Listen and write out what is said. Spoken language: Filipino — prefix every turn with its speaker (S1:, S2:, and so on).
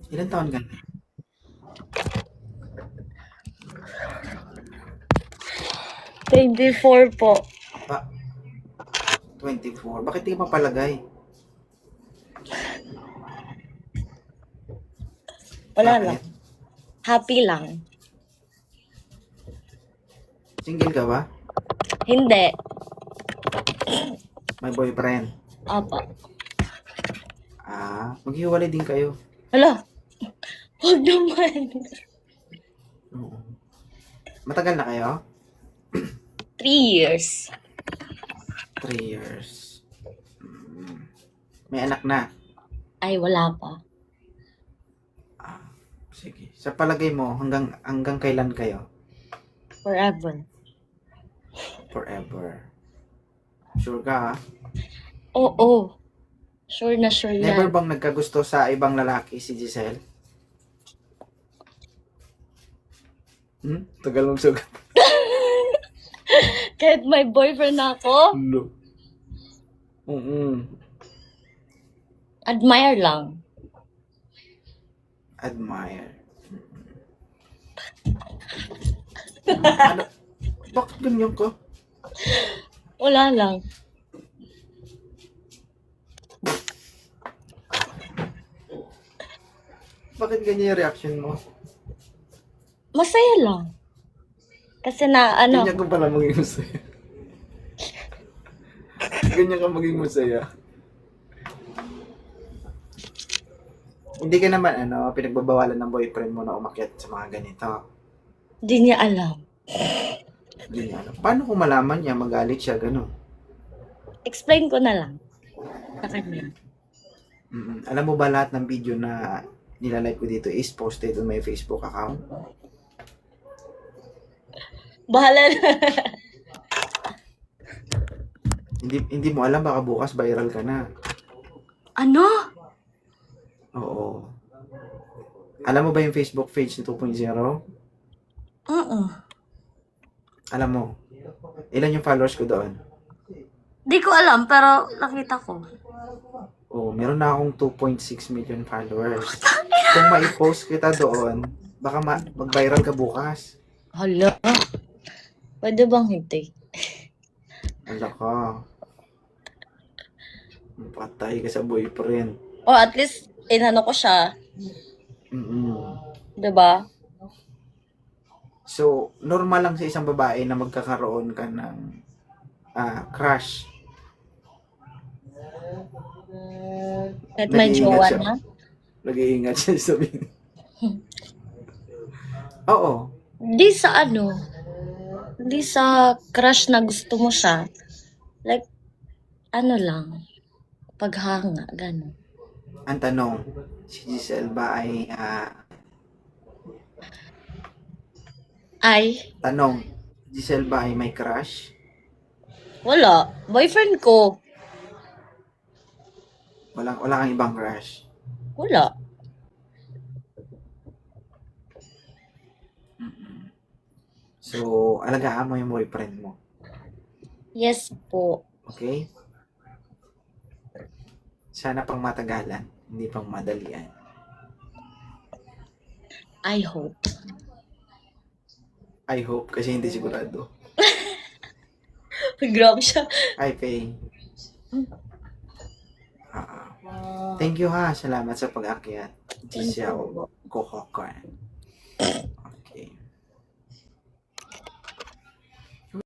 S1: Ilan taon ka na?
S2: 24 po.
S1: Ba, 24. Bakit di ka papalagay?
S2: Wala
S1: Bakit?
S2: lang. Happy lang.
S1: Single ka ba?
S2: Hindi.
S1: May boyfriend?
S2: Apa.
S1: Maghiwalay din kayo.
S2: Hala. Huwag naman.
S1: Oo. Matagal na kayo?
S2: 3 years.
S1: 3 years. May anak na?
S2: Ay, wala pa.
S1: Sige. Sa palagay mo, hanggang kailan kayo?
S2: Forever.
S1: Forever. Sure ka, ha?
S2: Oo. Sure na sure
S1: Never
S2: yan.
S1: bang nagkagusto sa ibang lalaki si Giselle? Tagal mong sugat.
S2: Kahit may boyfriend na ako,
S1: No.
S2: admire lang.
S1: Admire. Ano? Bakit ganyan ka?
S2: Wala lang.
S1: Bakit ganyan yung reaction mo?
S2: Masaya lang. Kasi na,
S1: Ganyan ka pala maging masaya. Ganyan ka maging masaya. Hindi ka naman, pinagbabawalan ng boyfriend mo na umakyat sa mga ganito.
S2: di niya alam.
S1: Hindi niya alam. Paano kung malaman niya, magalit siya, gano'n?
S2: Explain ko na lang sa kanya.
S1: Alam mo ba lahat ng video na nilalike ko dito is posted on my Facebook account?
S2: Bahala na.
S1: Hindi mo alam, baka bukas viral ka na.
S2: Ano?
S1: Oo. Alam mo ba yung Facebook page ni 2.0?
S2: Oo.
S1: Alam mo, ilan yung followers ko doon?
S2: Di ko alam, pero nakita ko.
S1: Oh, meron na akong 2.6 million followers. Kung mai-post kita doon, baka mag-viral ka bukas.
S2: Hala. Pwede bang hindi?
S1: Ala ka. Patay ka sa boyfriend.
S2: O at least, inano ko siya. Diba?
S1: So, normal lang sa isang babae na magkakaroon ka ng crush.
S2: Kahit may
S1: Nag-iingat
S2: jowa
S1: siya.
S2: na.
S1: Nag-iingat siya sabihin. Oo.
S2: Di sa di sa crush na gusto mo siya. Like, lang. Paghanga, gano'n.
S1: Ang tanong, si Giselle ba ay... Tanong, Giselle ba ay may crush?
S2: Wala. Boyfriend ko.
S1: Wala kang ibang crush?
S2: Wala.
S1: So, alagaan mo yung boyfriend mo.
S2: Yes po.
S1: Okay? Sana pang matagalan, hindi pang madalian.
S2: I hope.
S1: I hope, kasi hindi sigurado.
S2: Grabe siya.
S1: Hi, Faye. Thank you ha. Salamat sa pag-akyat.
S2: Thank you.
S1: Giselle Gohokan.